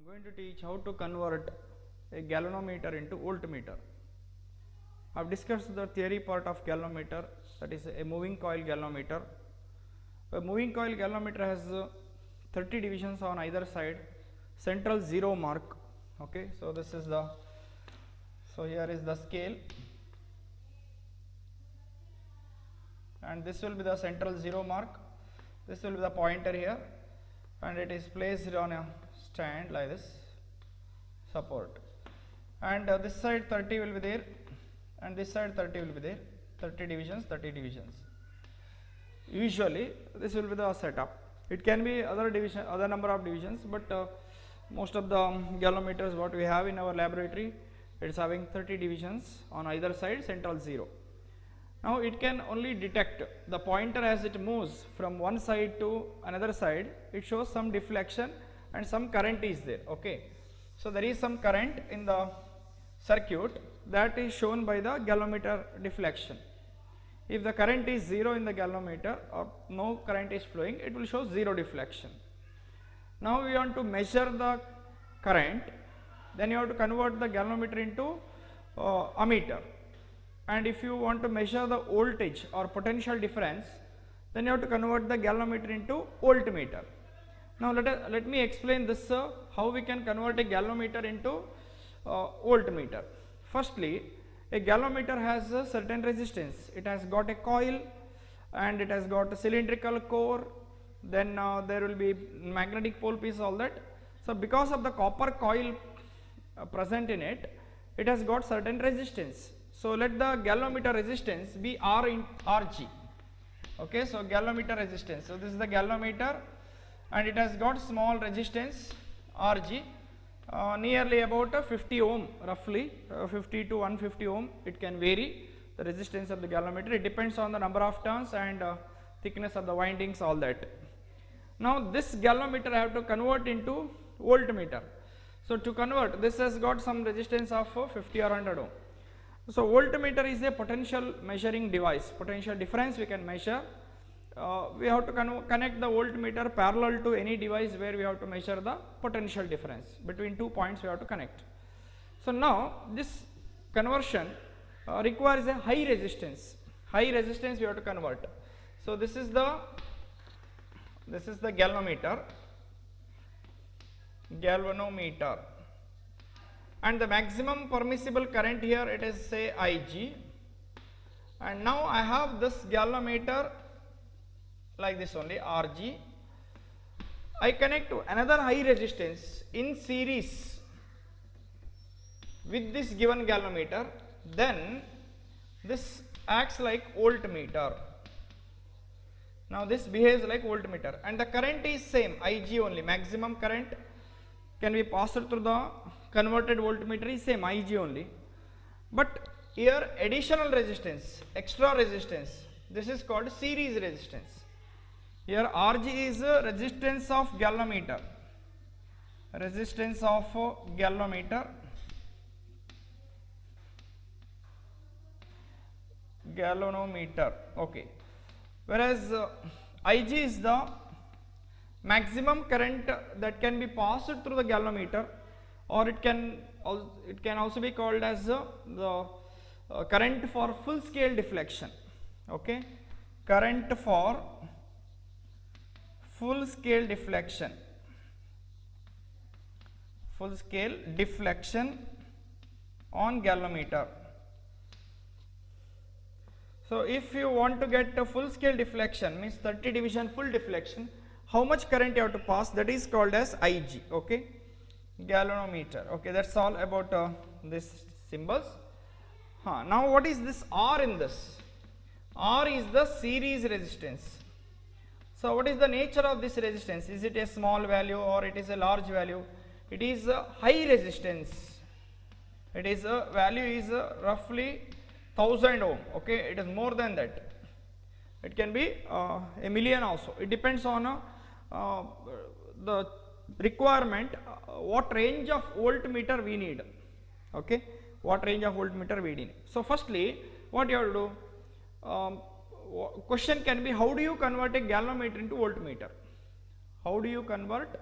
I'm going to teach how to convert a galvanometer into voltmeter. I've discussed the theory part of galvanometer, that is a moving coil galvanometer. A moving coil galvanometer has 30 divisions on either side, central zero mark. Okay, so this is the, so here is the scale, and this will be the central zero mark. This will be the pointer here, and it is placed on a stand like this, support, and this side 30 will be there, and this side 30 will be there. 30 divisions, 30 divisions. Usually this will be the setup. It can be other division, other number of divisions, but most of the galvanometers what we have in our laboratory, it is having 30 divisions on either side, central zero. Now it can only detect the pointer as it moves from one side to another side. It shows some deflection and some current is there. Okay, so there is some current in the circuit that is shown by the galvanometer deflection. If the current is zero in the galvanometer or no current is flowing, it will show zero deflection. Now we want to measure the current, then you have to convert the galvanometer into ammeter. And if you want to measure the voltage or potential difference, then you have to convert the galvanometer into voltmeter. Now let me explain this, how we can convert a galvanometer into voltmeter. Firstly, a galvanometer has a certain resistance. It has got a coil and it has got a cylindrical core, then there will be magnetic pole piece, all that. So because of the copper coil present in it, it has got certain resistance. So let the galvanometer resistance be R in Rg. Okay, so galvanometer resistance. So this is the galvanometer, and it has got small resistance Rg, nearly about 50 ohm, roughly 50 to 150 ohm. It can vary the resistance of the galvanometer. It depends on the number of turns and thickness of the windings, all that. Now this galvanometer I have to convert into voltmeter. So to convert, this has got some resistance of 50 or 100 ohm. So voltmeter is a potential measuring device. Potential difference we can measure. We have to connect the voltmeter parallel to any device where we have to measure the potential difference between 2 points. We have to connect. So now this conversion requires a high resistance. High resistance we have to convert. So this is the galvanometer, and the maximum permissible current here, it is say Ig, and now I have this galvanometer like this only, Rg. I connect to another high resistance in series with this given galvanometer, then this acts like voltmeter. Now this behaves like voltmeter, and the current is same, Ig only. Maximum current can be passed through the converted voltmeter is same, Ig only. But here additional resistance, extra resistance, this is called series resistance. Here Rg is resistance of galvanometer, okay, whereas Ig is the maximum current that can be passed through the galvanometer, or it can also be called as the current for full scale deflection. Okay, current for full scale deflection on galvanometer. So if you want to get a full scale deflection, means 30 division full deflection, how much current you have to pass, that is called as Ig. Okay, galvanometer. Okay, that's all about these symbols. Now what is this R in this? R is the series resistance. So what is the nature of this resistance? Is it a small value or it is a large value? It is a high resistance. It is a value is roughly 1000 ohm. Okay, it is more than that. It can be a million also. It depends on the requirement, what range of voltmeter we need. Okay, what range of voltmeter we need. So firstly, what you have to do, question can be, how do you convert a galvanometer into voltmeter? How do you convert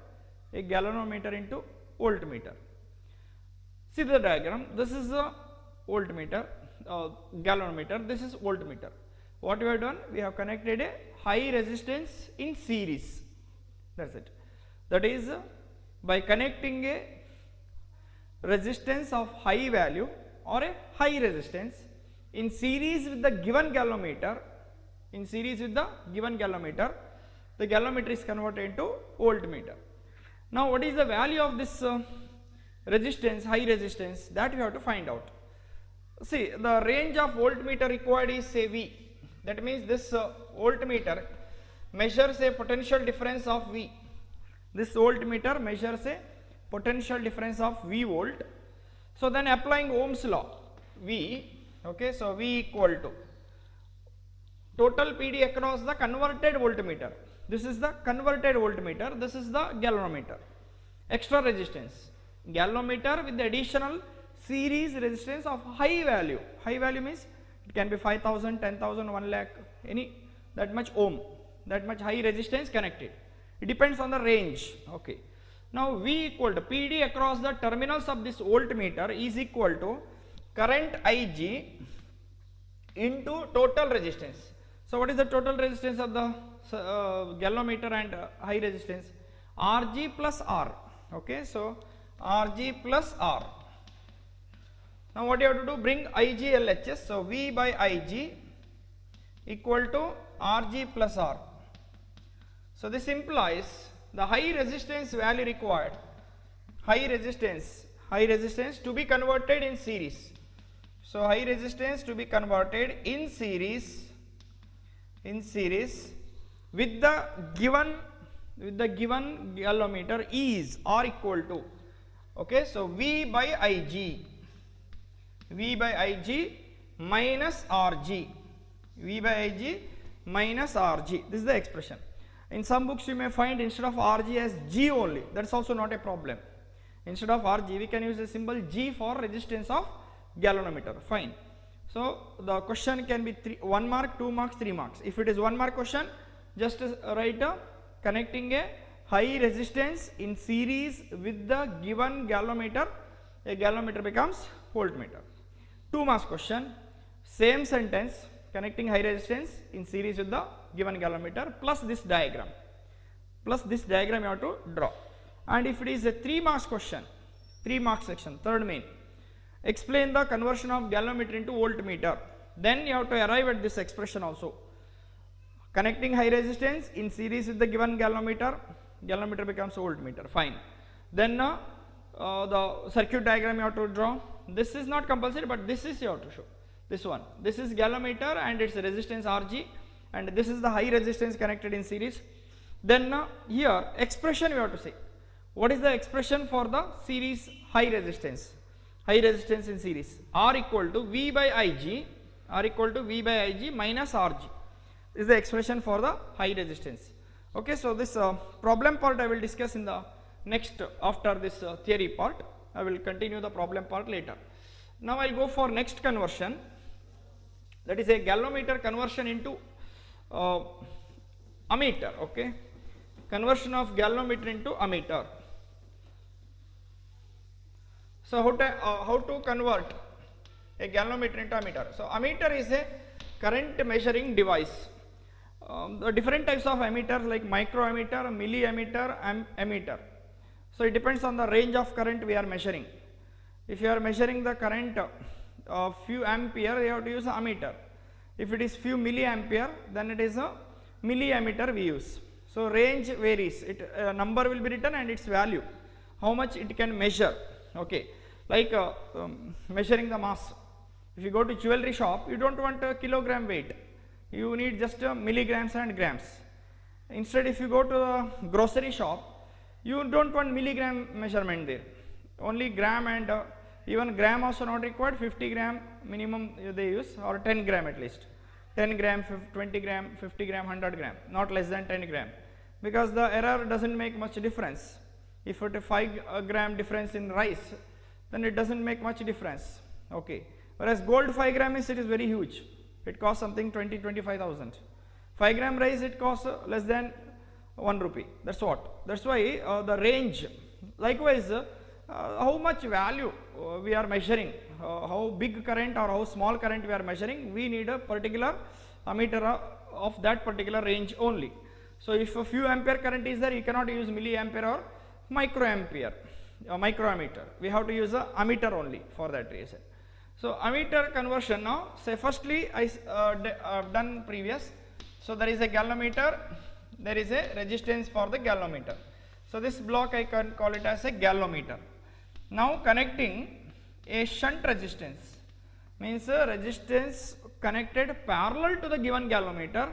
a galvanometer into voltmeter. See the diagram, this is a voltmeter, galvanometer, this is voltmeter. What we have done, we have connected a high resistance in series, that's it. That is, by connecting a resistance of high value or a high resistance in series with the given galvanometer, the galvanometer is converted into voltmeter. Now what is the value of this resistance, high resistance, that we have to find out. See, the range of voltmeter required is say V, that means this voltmeter measures a potential difference of V. This voltmeter measures a potential difference of V volt. So then applying Ohm's law, V, okay, so V equal to total PD across the converted voltmeter. This is the converted voltmeter, this is the galvanometer. Extra resistance, galvanometer with the additional series resistance of high value. High value means it can be 5000, 10,000, 1 lakh, any that much ohm, that much high resistance connected. It depends on the range. Okay. Now V equal to PD across the terminals of this voltmeter is equal to current Ig into total resistance. So what is the total resistance of the galvanometer and high resistance? Rg plus R. Okay, so Rg plus R. Now what you have to do, bring Ig LHS. So V by Ig equal to Rg plus R. So this implies the high resistance value required, high resistance to be converted in series. So high resistance to be converted in series with the given galvanometer is or equal to, okay, so V by Ig minus Rg, V by Ig minus Rg, this is the expression. In some books you may find instead of Rg as G only, that is also not a problem. Instead of Rg we can use a symbol G for resistance of galvanometer, fine. So the question can be 1 mark, 2 marks, 3 marks. If it is 1 mark question, just write connecting a high resistance in series with the given galvanometer, a galvanometer becomes voltmeter. 2 marks question, same sentence, connecting high resistance in series with the given galvanometer plus this diagram you have to draw. And if it is a 3 marks question, 3 marks section, third main, explain the conversion of galvanometer into voltmeter, then you have to arrive at this expression also. Connecting high resistance in series with the given galvanometer becomes voltmeter, fine. Then the circuit diagram you have to draw. This is not compulsory, but this is you have to show. This one, this is galvanometer and its resistance Rg, and this is the high resistance connected in series. Then here expression you have to say. What is the expression for the series high resistance in series? R equal to V by Ig minus Rg. This is the expression for the high resistance. Okay, so this problem part I will discuss in the next, after this theory part. I will continue the problem part later. Now I will go for next conversion, that is a galvanometer conversion into ammeter. Okay, conversion of galvanometer into ammeter. So how to convert a galvanometer into ammeter? So ammeter is a current measuring device. The different types of ammeters like microammeter, milliammeter, ammeter. So it depends on the range of current we are measuring. If you are measuring the current of few ampere, you have to use ammeter. If it is few milliampere, then it is a milliammeter we use. So range varies. Number will be written and its value, how much it can measure. Okay, like measuring the mass. If you go to jewelry shop, you don't want a kilogram weight. You need just milligrams and grams. Instead, if you go to the grocery shop, you don't want milligram measurement there. Only gram, and even gram also not required. 50 gram minimum they use, or 10 gram at least. 10 gram, 20 gram, 50 gram, 100 gram, not less than 10 gram, because the error doesn't make much difference. If it is 5 gram difference in rice, then it doesn't make much difference. Okay, whereas gold 5 gram is, it is very huge. It costs something 20-25,000. 5 gram rice, it costs less than 1 rupee. That's what. That's why the range. Likewise, how much value we are measuring, how big current or how small current we are measuring, we need a particular ammeter of that particular range only. So if a few ampere current is there, you cannot use milliampere or microampere, microammeter. We have to use a ammeter only for that reason. So ammeter conversion now, say firstly I've done previous. So there is a galvanometer, there is a resistance for the galvanometer. So this block I can call it as a galvanometer. Now connecting a shunt resistance, means a resistance connected parallel to the given galvanometer,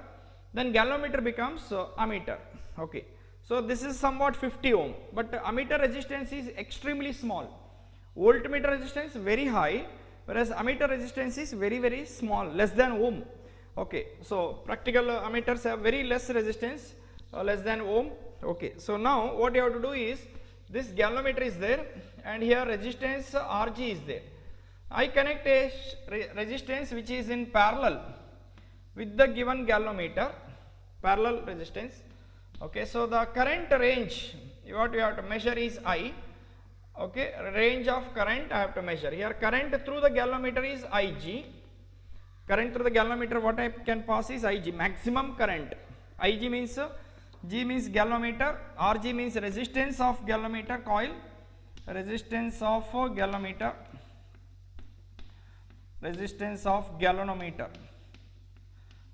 then galvanometer becomes ammeter. Okay. So this is somewhat 50 ohm, but ammeter resistance is extremely small. Voltmeter resistance very high, whereas ammeter resistance is very small, less than ohm. Okay. So practical ammeters have very less resistance, less than ohm. Okay. So now what you have to do is, this galvanometer is there and here resistance Rg is there. I connect a resistance which is in parallel with the given galvanometer, parallel resistance. Okay, so the current range what you have to measure is I. Okay, range of current I have to measure. Here current through the galvanometer is Ig. Current through the galvanometer what I can pass is Ig, maximum current. Ig means G means galvanometer, Rg means resistance of galvanometer coil, resistance of galvanometer, resistance of galvanometer,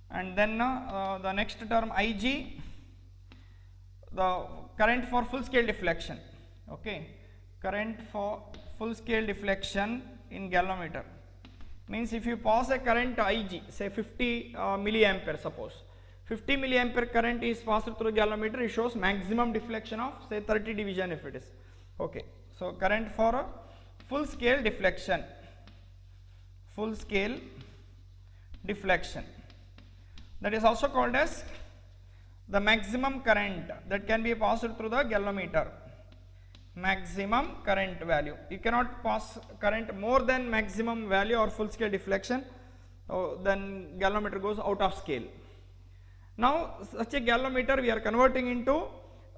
and then the next term Ig, the current for full scale deflection. Okay, current for full scale deflection in galvanometer means if you pass a current Ig, say 50 milliampere, suppose 50 milliampere current is passed through galvanometer, it shows maximum deflection of say 30 division if it is. Okay, so current for a full scale deflection, full scale deflection, that is also called as the maximum current that can be passed through the galvanometer, maximum current value. You cannot pass current more than maximum value or full scale deflection, then galvanometer goes out of scale. Now such a galvanometer we are converting into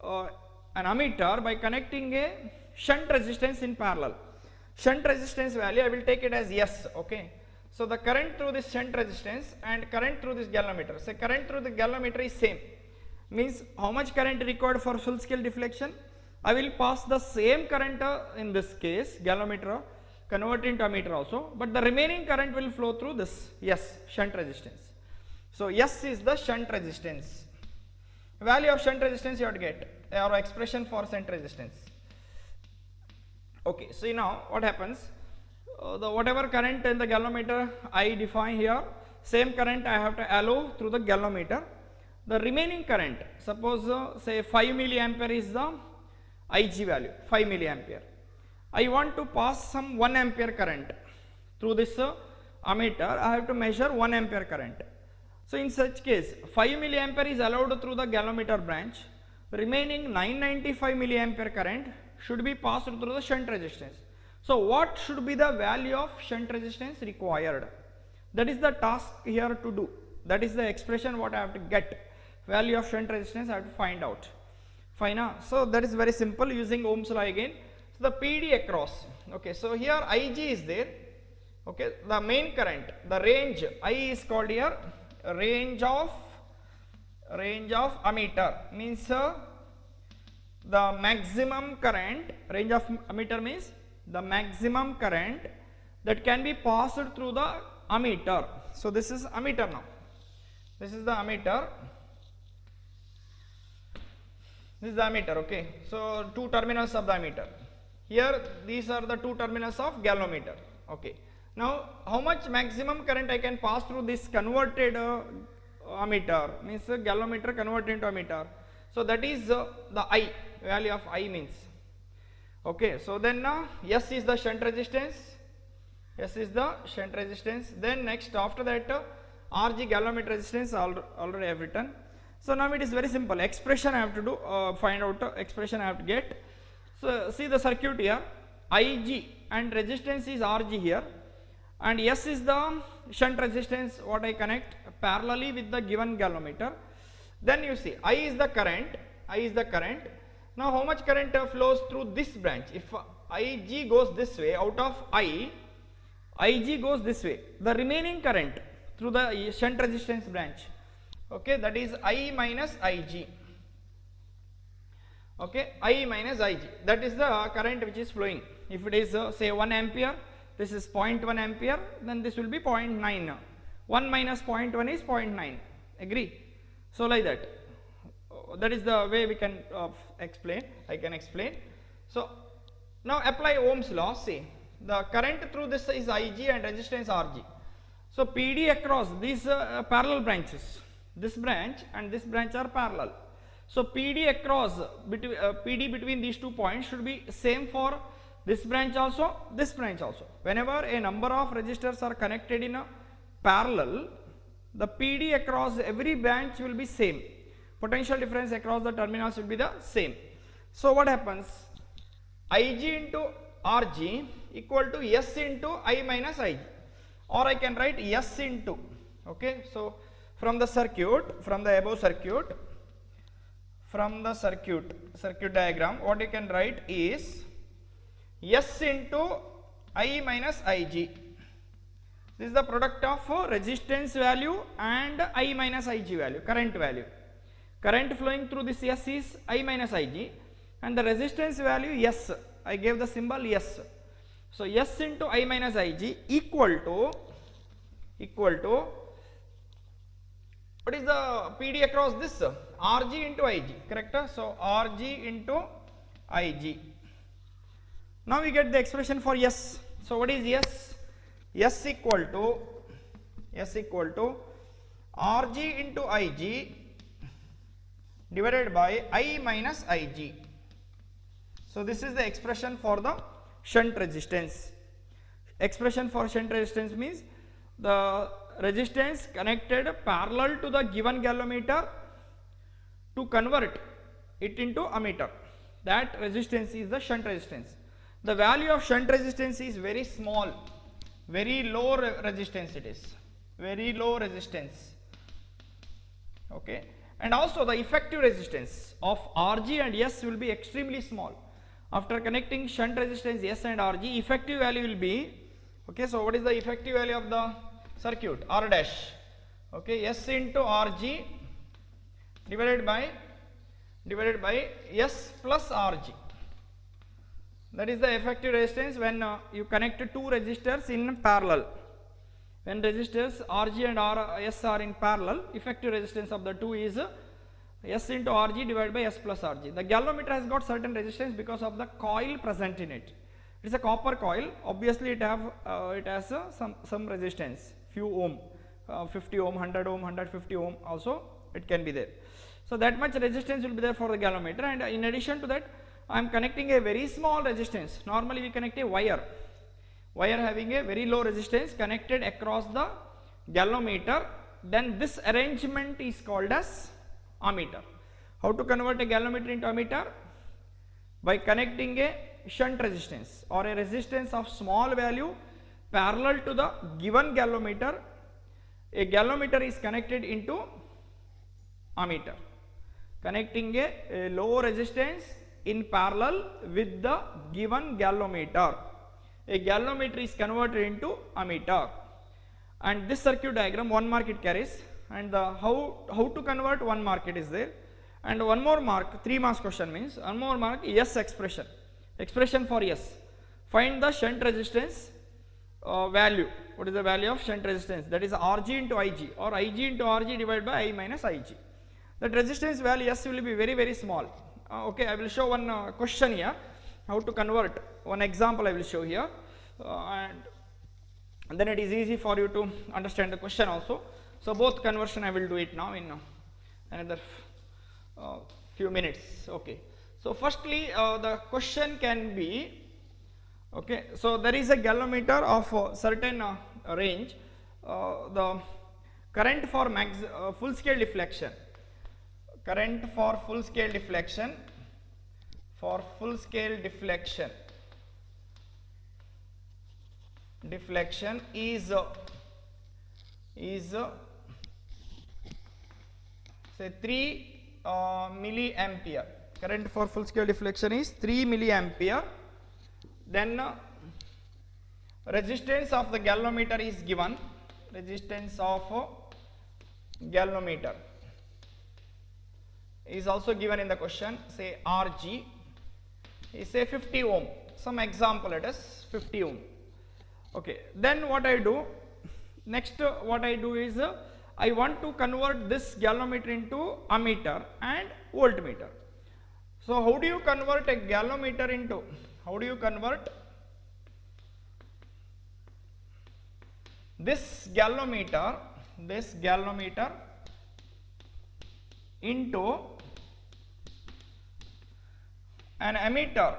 an ammeter by connecting a shunt resistance in parallel. Shunt resistance value I will take it as S. Okay, so the current through this shunt resistance and current through this galvanometer, say current through the galvanometer is same, means how much current required for full scale deflection, I will pass the same current in this case galvanometer, convert into ammeter also, but the remaining current will flow through this S, shunt resistance. So S is the shunt resistance. Value of shunt resistance you have to get, or expression for shunt resistance. Okay, so now what happens, the whatever current in the galvanometer I define here, same current I have to allow through the galvanometer. The remaining current, suppose say 5 milliampere is the Ig value, 5 milliampere. I want to pass some 1 ampere current through this ammeter, I have to measure 1 ampere current. So in such case 5 milliampere is allowed through the galvanometer branch, remaining 995 milliampere current should be passed through the shunt resistance. So what should be the value of shunt resistance required? That is the task here to do. That is the expression what I have to get. Value of shunt resistance I have to find out. Fine. So that is very simple using Ohm's law again. So the PD across. Okay, so here Ig is there. Okay, the main current, the range I is called here range of ammeter, means the maximum current, range of ammeter means the maximum current that can be passed through the ammeter. So this is ammeter now. This is the ammeter. This is the ammeter. Okay, so two terminals of the ammeter. Here these are the two terminals of galvanometer. Okay. Now how much maximum current I can pass through this converted ammeter, means galvanometer converted into ammeter. So that is the I, value of I means. Okay, so then S is the shunt resistance. S is the shunt resistance. Then next after that Rg galvanometer resistance already I have written. So now it is very simple. Expression I have to do, find out expression I have to get. So see the circuit here, Ig and resistance is Rg here, and S is the shunt resistance what I connect parallelly with the given galvanometer. Then you see I is the current, I is the current. Now how much current flows through this branch? If Ig goes this way, out of Ig goes this way, the remaining current through the shunt resistance branch, okay, that is I minus Ig, okay, I minus Ig, that is the current which is flowing. If it is say 1 ampere, this is 0.1 ampere, then this will be 0.9. 1 minus 0.1 is 0.9, agree? So like that, that is the way we can explain, I can explain. So now apply Ohm's law. See, the current through this is Ig and resistance Rg. So PD across these parallel branches, this branch and this branch are parallel. So PD across PD between these 2 points should be same for this branch also, this branch also. Whenever a number of resistors are connected in a parallel, the PD across every branch will be same. Potential difference across the terminals will be the same. So what happens? Ig into Rg equal to S into I minus Ig, or I can write S into, okay. So from the circuit, from the above circuit, from the circuit diagram, what you can write is S into I minus Ig. This is the product of resistance value and I minus Ig value, current value. Current flowing through this S is I minus Ig, and the resistance value S, I gave the symbol S. So S into I minus Ig equal to what is the PD across this? Rg into Ig, correct? So Rg into Ig. Now we get the expression for S. So what is S? S equal to Rg into Ig divided by I minus Ig. So this is the expression for the shunt resistance. Expression for shunt resistance means the resistance connected parallel to the given galvanometer to convert it into ammeter. That resistance is the shunt resistance. The value of shunt resistance is very small, very low resistance it is, very low resistance, okay. And also the effective resistance of Rg and S will be extremely small. After connecting shunt resistance S and Rg, effective value will be, okay, so what is the effective value of the circuit? R dash, okay, S into Rg divided by S plus Rg. That is the effective resistance when you connect two resistors in parallel. When resistors Rg and S are in parallel, effective resistance of the two is S into Rg divided by S plus Rg. The galvanometer has got certain resistance because of the coil present in it. It is a copper coil. Obviously, it has some resistance, few ohm, 50 ohm, 100 ohm, 150 ohm also it can be there. So that much resistance will be there for the galvanometer, and in addition to that, I am connecting a very small resistance. Normally we connect a wire having a very low resistance connected across the galvanometer. Then this arrangement is called as ammeter. How to convert a galvanometer into ammeter? By connecting a shunt resistance or a resistance of small value parallel to the given galvanometer. A galvanometer is connected into ammeter, connecting a low resistance in parallel with the given galvanometer. A galvanometer is converted into ammeter, and this circuit diagram 1 mark it carries, and the how to convert 1 mark it is there, and one more mark, 3 marks question means one more mark S expression for S. Find the shunt resistance value. What is the value of shunt resistance? That is Rg into Ig, or Ig into Rg divided by I minus Ig. That resistance value S will be very, very small. Okay, I will show one question here, how to convert. One example I will show here, and then it is easy for you to understand the question also. So both conversion I will do it now in another few minutes. Okay, so firstly the question can be, okay, so there is a galvanometer of certain range, the current for full scale deflection, current for full scale deflection, is say 3 milliampere. Current for full scale deflection is 3 milliampere, Then resistance of the galvanometer is given. Resistance of galvanometer is also given in the question. Say Rg is say 50 ohm. Some example, let us 50 ohm. Okay, then what I do next, what I do is I want to convert this galvanometer into ammeter and voltmeter. So how do you convert a galvanometer into, how do you convert this galvanometer into an ammeter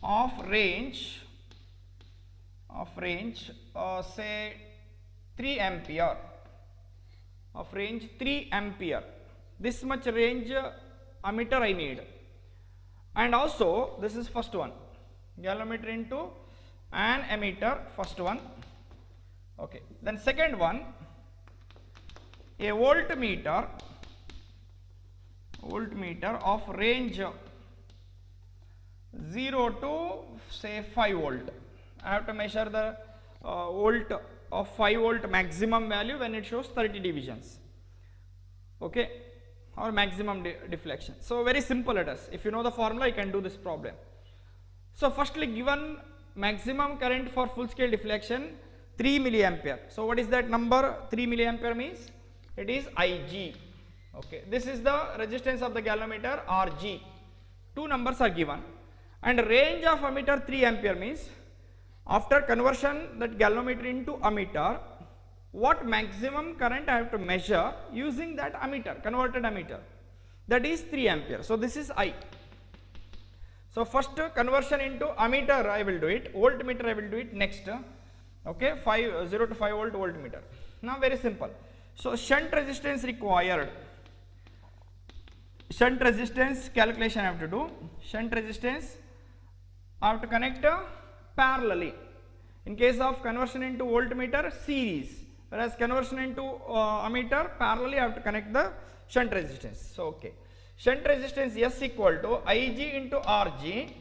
of range say 3 ampere, of range 3 ampere. This much range ammeter I need. And also this is first one, galvanometer into an ammeter, first one. Okay, then second one, a voltmeter of range 0 to say 5 volt. I have to measure the volt of 5 volt maximum value when it shows 30 divisions, okay, or maximum deflection. So very simple, let us, if you know the formula you can do this problem. So firstly, given maximum current for full scale deflection 3 milliampere. So what is that number? 3 milliampere means it is Ig. Okay, this is the resistance of the galvanometer Rg. Two numbers are given, and range of ammeter 3 ampere means after conversion that galvanometer into ammeter, what maximum current I have to measure using that ammeter, converted ammeter, that is 3 ampere. So this is I. So first conversion into ammeter I will do it, voltmeter I will do it next. Okay, 0 to 5 volt voltmeter. Now very simple. So shunt resistance required. Shunt resistance calculation I have to do. Shunt resistance I have to connect parallelly. In case of conversion into voltmeter, series, whereas conversion into ammeter, parallelly I have to connect the shunt resistance. So okay, shunt resistance S equal to Ig into Rg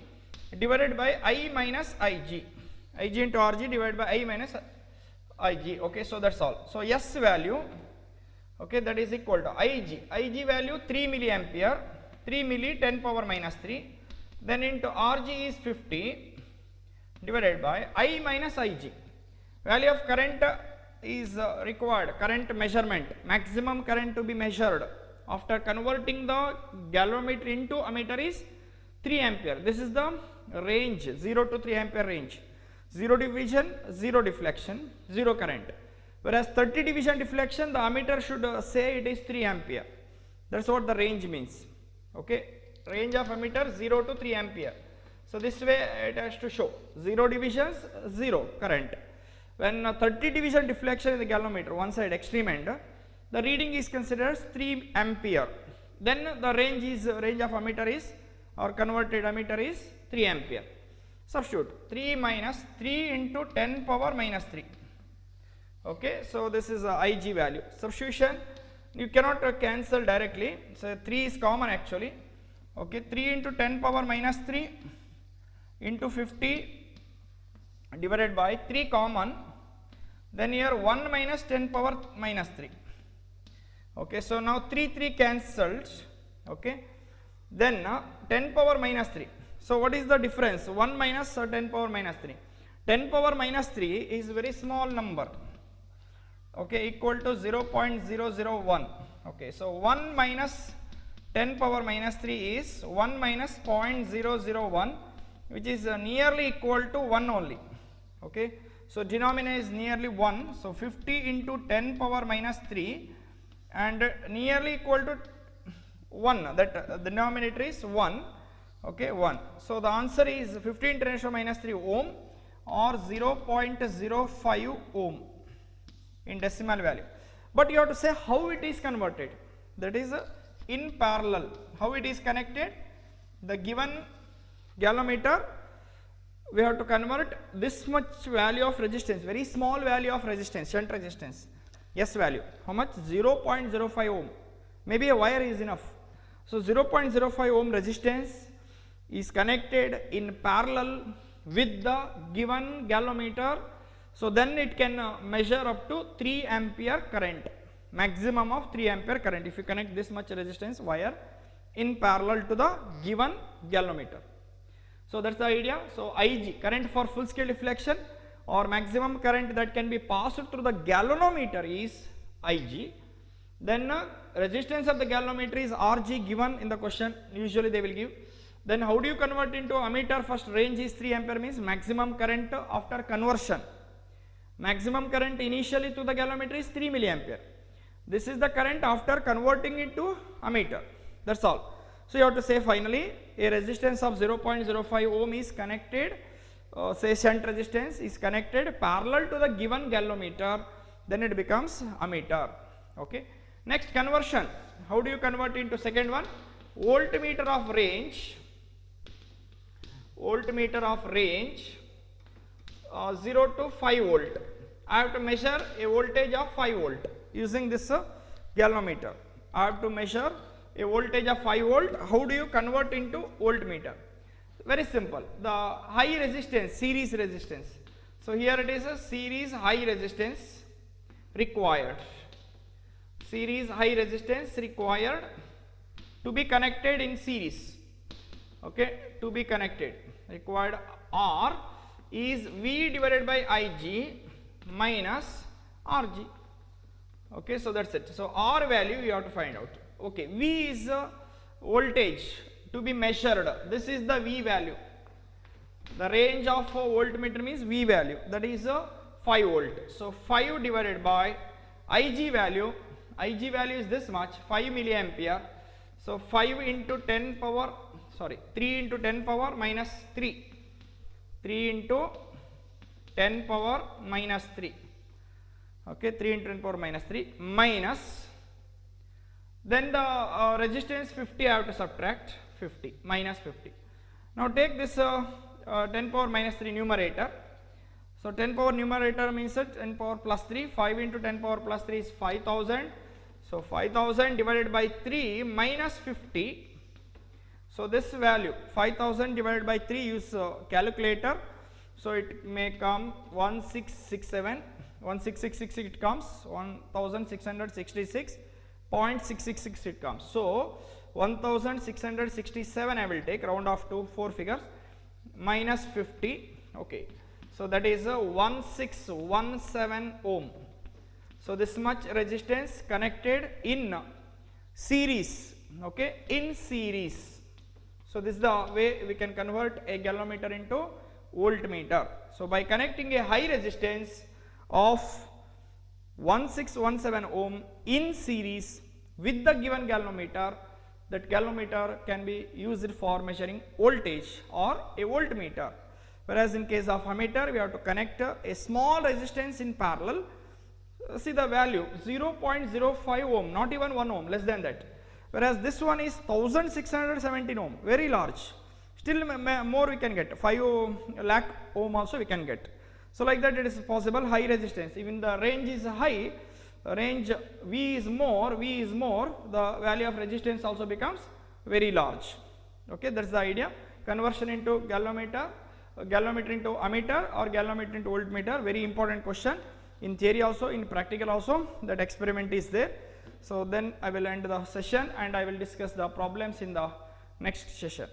divided by I minus Ig. Ig into Rg divided by I minus Ig. Okay, so that's all. So S value, okay, that is equal to Ig. Ig value 3 milliampere, 3 milli 10 power minus 3. Then into Rg is 50 divided by I minus Ig. Value of current is required, current measurement, maximum current to be measured after converting the galvanometer into ammeter is 3 ampere. This is the range, 0 to 3 ampere range. 0 division, 0 deflection, 0 current. Whereas 30 division deflection, the ammeter should say it is 3 ampere. That's what the range means. Okay, range of ammeter 0 to 3 ampere. So this way it has to show 0 divisions, 0 current. When 30 division deflection in the galvanometer, one side extreme end, the reading is considered 3 ampere. Then the range of ammeter is, or converted ammeter is 3 ampere. Substitute 3 minus 3 into 10 power minus 3. Okay, so this is Ig value. Substitution, you cannot cancel directly. So 3 is common actually. Okay, 3 into 10 power minus 3 into 50 divided by 3 common. Then here 1 minus 10 power minus 3. Okay, so now 3 cancelled. Okay, then 10 power minus 3. So what is the difference? 1 minus 10 power minus 3. 10 power minus 3 is very small number. Okay, equal to 0.001. Okay, so 1 minus 10 power minus 3 is 1 minus 0.001, which is nearly equal to 1 only. Okay, so denominator is nearly 1. So 50 into 10 power minus 3 and nearly equal to 1. That the denominator is 1. Okay, 1. So the answer is 50 into 10 minus 3 ohm or 0.05 ohm in decimal value. But you have to say how it is converted. That is in parallel. How it is connected? The given galvanometer, we have to convert this much value of resistance, very small value of resistance, shunt resistance, S value. How much? 0.05 ohm. Maybe a wire is enough. So 0.05 ohm resistance is connected in parallel with the given galvanometer, so then it can measure up to 3 ampere current, maximum of 3 ampere current if you connect this much resistance wire in parallel to the given galvanometer. So that's the idea. So Ig, current for full scale deflection or maximum current that can be passed through the galvanometer is Ig. Then resistance of the galvanometer is Rg given in the question, usually they will give. Then how do you convert into ammeter? First, range is 3 ampere means maximum current after conversion. Maximum current initially to the galvanometer is 3 milliampere. This is the current after converting it to ammeter. That's all. So you have to say finally a resistance of 0.05 ohm is connected, say shunt resistance is connected parallel to the given galvanometer, then it becomes ammeter. Okay. Next, conversion. How do you convert into second one? Voltmeter of range. Voltmeter of range 0 to 5 volt. I have to measure a voltage of 5 volt using this galvanometer. I have to measure a voltage of 5 volt. How do you convert into voltmeter? Very simple. The high resistance, series resistance. So here it is a series high resistance required. Series high resistance required to be connected in series. Okay, to be connected. Required R is V divided by Ig minus Rg. Okay, so that's it. So R value you have to find out. Okay, V is voltage to be measured. This is the V value. The range of voltmeter means V value, that is 5 volt. So 5 divided by Ig value. Ig value is this much, 5 milliampere. So 5 into 10 power, 3 into 10 power minus 3. 3 into 10 power minus 3. Okay, 3 into 10 power minus 3 minus, then the resistance 50 I have to subtract 50, minus 50. Now take this 10 power minus 3 numerator. So 10 power numerator means 10 power plus 3, 5 into 10 power plus 3 is 5000. So 5000 divided by 3 minus 50. So this value 5000 divided by 3, use calculator. So it may come 1667, 1666 it comes, 1666.666 it comes. So 1667 I will take, round off to 4 figures, minus 50. Okay, so that is 1617 ohm. So this much resistance connected in series. Okay, in series. So this is the way we can convert a galvanometer into voltmeter. So by connecting a high resistance of 1617 ohm in series with the given galvanometer, that galvanometer can be used for measuring voltage or a voltmeter. Whereas in case of ammeter, we have to connect a small resistance in parallel. See the value 0.05 ohm, not even 1 ohm, less than that. Whereas this one is 1617 ohm, very large. Still more we can get, 5 lakh ohm also we can get. So like that it is possible, high resistance. Even the range is high, range V is more, the value of resistance also becomes very large. Okay, that's the idea. Conversion into galvanometer, galvanometer into ammeter or galvanometer into voltmeter, very important question. In theory also, in practical also, that experiment is there. So then I will end the session and I will discuss the problems in the next session.